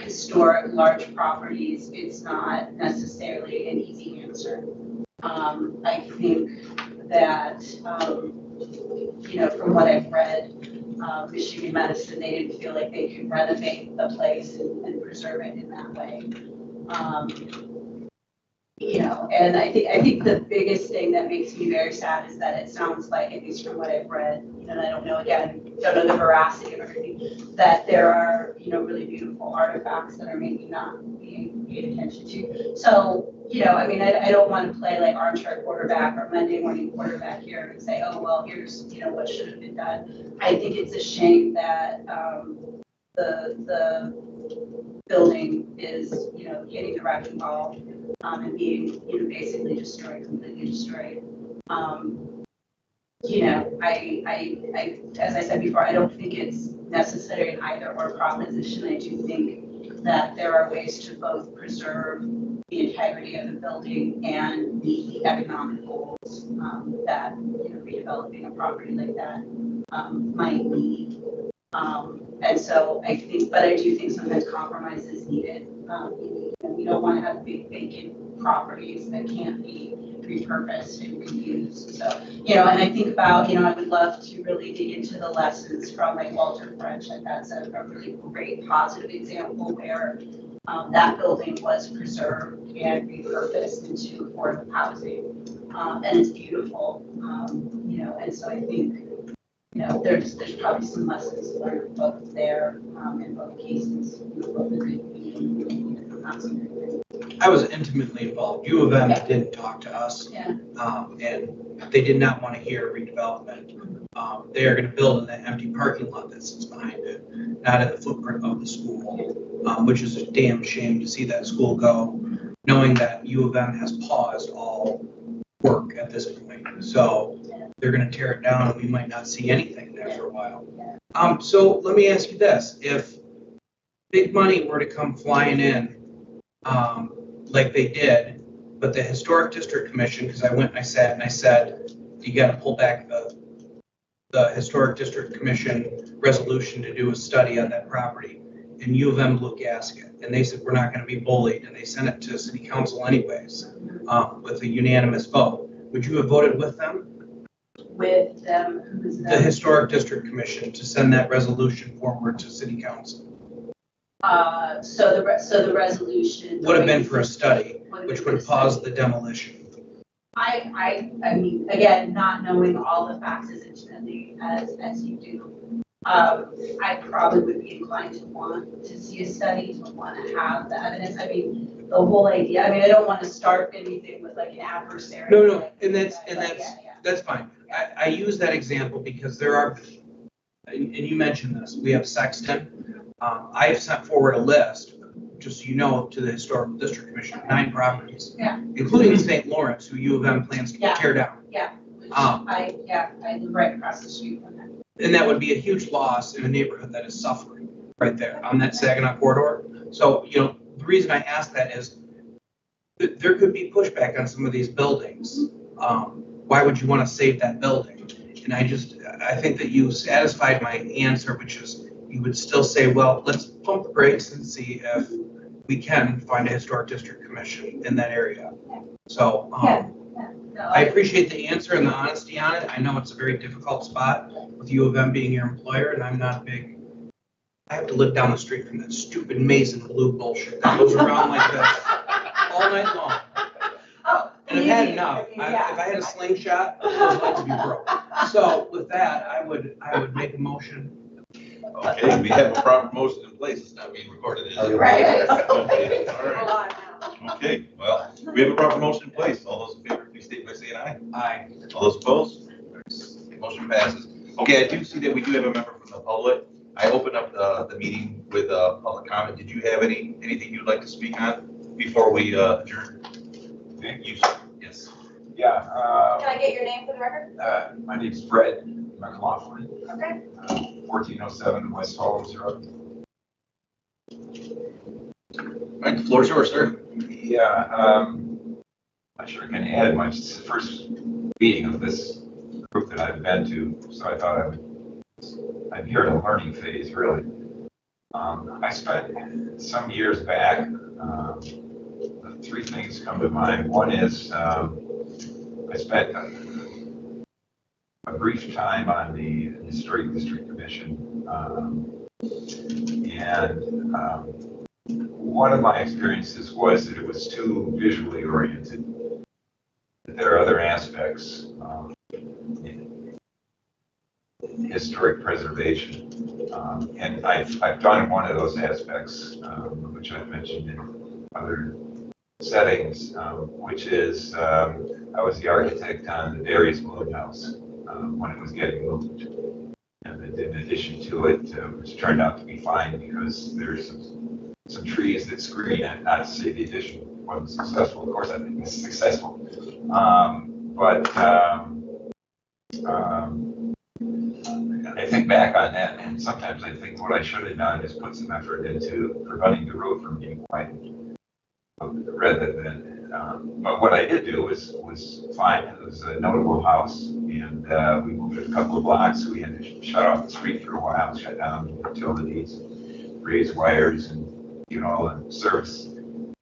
historic large properties, it's not necessarily an easy answer. I think that, from what I've read, Michigan Medicine, they didn't feel like they could renovate the place and preserve it in that way. And I think the biggest thing that makes me very sad is that it sounds like, at least from what I've read, and I don't know the veracity of everything, that there are, really beautiful artifacts that are maybe not being paid attention to. So, I don't want to play like armchair quarterback or Monday morning quarterback here and say, oh, well, here's, what should have been done. I think it's a shame that the building is, hitting the wrecking ball and being, basically destroyed, completely destroyed. I as I said before, I don't think it's necessary an either or proposition. I do think that there are ways to both preserve the integrity of the building and the economic goals that, redeveloping a property like that might need. And so I do think sometimes compromise is needed. You don't want to have big vacant properties that can't be repurposed and reused. So, and I think about, I would love to really dig into the lessons from like Walter French. Like that's a really great positive example where that building was preserved and repurposed into affordable housing. And it's beautiful, and so I think, there's probably some lessons learned both there in both cases, both the good and not so good. I was intimately involved. U of M didn't talk to us, and they did not want to hear redevelopment. They are going to build in that empty parking lot that sits behind it, not in the footprint of the school, which is a damn shame to see that school go, knowing that U of M has paused all work at this point. So they're going to tear it down, and we might not see anything there for a while. So let me ask you this: if big money were to come flying in, like they did, but the Historic District Commission, because I went and I sat and I said, you got to pull back the Historic District Commission resolution to do a study on that property, and U of M blew a gasket, and they said we're not going to be bullied, and they sent it to City Council anyways, with a unanimous vote. Would you have voted with them? With them, who's the Historic District Commission to send that resolution forward to City Council? So the resolution would have been for a study, which would have paused the demolition. I mean, again, not knowing all the facts as intimately as you do, I probably would be inclined to want to see a study, to want to have the evidence. I mean, the whole idea. I mean, I don't want to start anything with like an adversary. No, like, and that's fine. I use that example because there are, and you mentioned this, we have Sexton. I have sent forward a list, just so you know, to the Historical District Commission, 9 properties, including St. Lawrence, who U of M plans to tear down. I live right across the street from that. And that would be a huge loss in a neighborhood that is suffering right there on that Saginaw corridor. So, the reason I ask that is that there could be pushback on some of these buildings. Why would you want to save that building? And I think that you satisfied my answer, which is you would still say, well, let's pump the brakes and see if we can find a Historic District Commission in that area. So I appreciate the answer and the honesty on it. I know it's a very difficult spot with U of M being your employer, and I'm not big. I have to live down the street from that stupid Mason blue bullshit that goes around like this all night long. And I've had enough. If I had a slingshot, those legs would be broke. So with that, I would make a motion. Okay, we have a proper motion in place. It's not being recorded. Right. Okay. All right. Okay. Well, we have a proper motion in place. All those in favor, please state by saying aye. Aye. All those opposed? Motion passes. Okay, I do see that we do have a member from the public. I opened up the meeting with public comment. Did you have anything you'd like to speak on before we adjourn? Thank you. Yes. Yeah. Can I get your name for the record? My name's Fred McLaughlin. Okay. 1407 West Holmes Road. All right, the floor is yours, sir. Yeah. Not sure I can add much. It's the first meeting of this group that I've been to, so I thought I'm here at a learning phase, really. I spent some years back, three things come to mind. One is I spent a brief time on the Historic District Commission. One of my experiences was that it was too visually oriented. There are other aspects in historic preservation. And I've done one of those aspects, which I've mentioned in other settings, which is I was the architect on the Darius Moon House when it was getting moved. And in addition to it, which turned out to be fine because there's some trees that screen it, not to say the addition wasn't successful. Of course, I think it's successful. I think back on that, and sometimes I think what I should have done is put some effort into preventing the road from being widened, rather than. But what I did do was fine. It was a notable house, and we moved it a couple of blocks. So we had to shut off the street for a while, shut down utilities, raise wires, and and service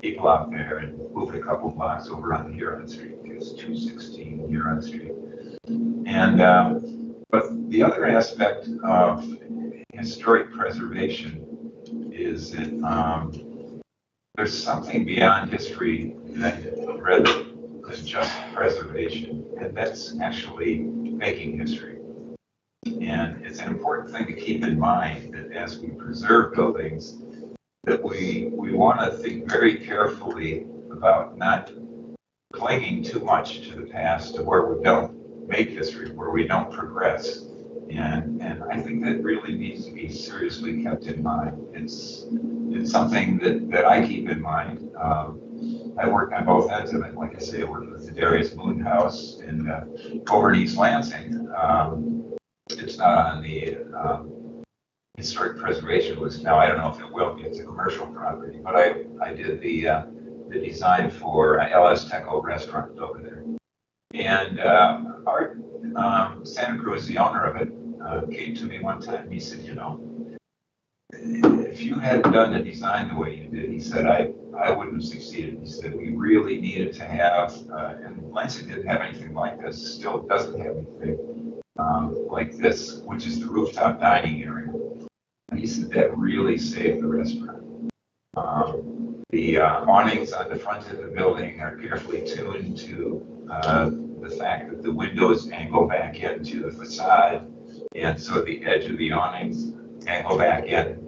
people out there, and moved a couple of blocks over on the Huron Street. It was 216 Huron Street, and. But the other aspect of historic preservation is that there's something beyond history rather than just preservation, and that's actually making history. And it's an important thing to keep in mind that as we preserve buildings, that we want to think very carefully about not clinging too much to the past, to where we don't make history, where we don't progress. And I think that really needs to be seriously kept in mind. It's something that I keep in mind. I work on both ends of it. Like I say, I work with the Darius Moon House in over in East Lansing. It's not on the historic preservation list now. I don't know if it will be. It's a commercial property, but I did the design for LS Teco restaurant over there. And Art Santa Cruz, the owner of it, came to me one time. He said, if you hadn't done the design the way you did, he said, I wouldn't have succeeded. He said, we really needed to have, and Lansing didn't have anything like this, still doesn't have anything like this, which is the rooftop dining area. And he said, that really saved the restaurant. The awnings on the front of the building are carefully tuned to the fact that the windows angle back into the facade, and so the edge of the awnings angle back in.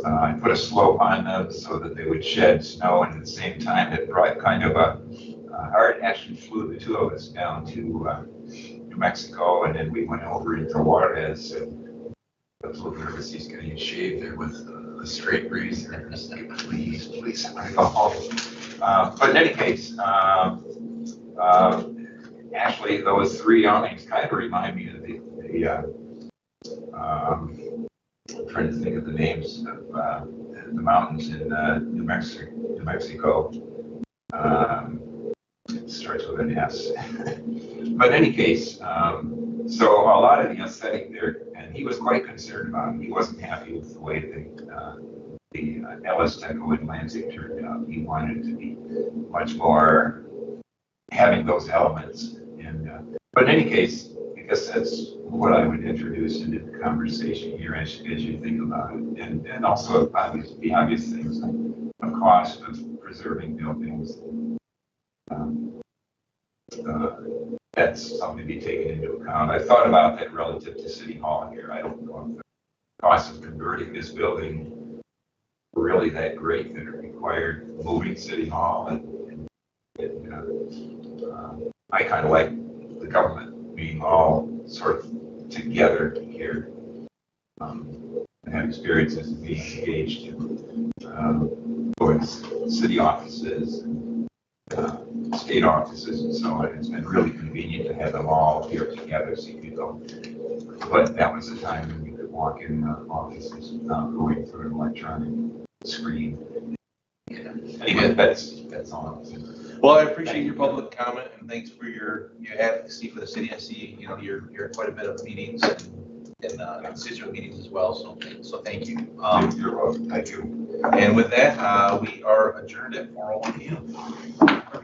I put a slope on them so that they would shed snow, and at the same time it brought kind of Art actually flew the two of us down to New Mexico, and then we went over into Juarez, and I was a little nervous he's going to get shaved there with a straight breeze, and everyone's like, please, I go home. But in any case, actually, those three awnings kind of remind me of I'm trying to think of the names of the mountains in New Mexico. It starts with an S. But in any case, so a lot of the aesthetic there, and he was quite concerned about it. He wasn't happy with the way the LS Teco in Lansing turned out. He wanted it to be much more having those elements. But in any case, I guess that's what I would introduce into the conversation here as you think about it. And also the obvious things, the cost of preserving buildings. That's something to be taken into account. I thought about that relative to City Hall here. I don't know if the cost of converting this building were really that great that it required moving City Hall. I kind of like the government being all sort of together here. I have experiences of being engaged in both city offices, state offices, and so on. It's been really convenient to have them all here together so you could go. But that was the time when you could walk in offices without going through an electronic screen. Anyway, that's all I'm saying. Well, I appreciate your public comment, and thanks for your advocacy for the city. I see, you're in quite a bit of meetings, in constituent meetings as well, so thank you. You're welcome. Thank you. And with that, we are adjourned at 4:01 p.m.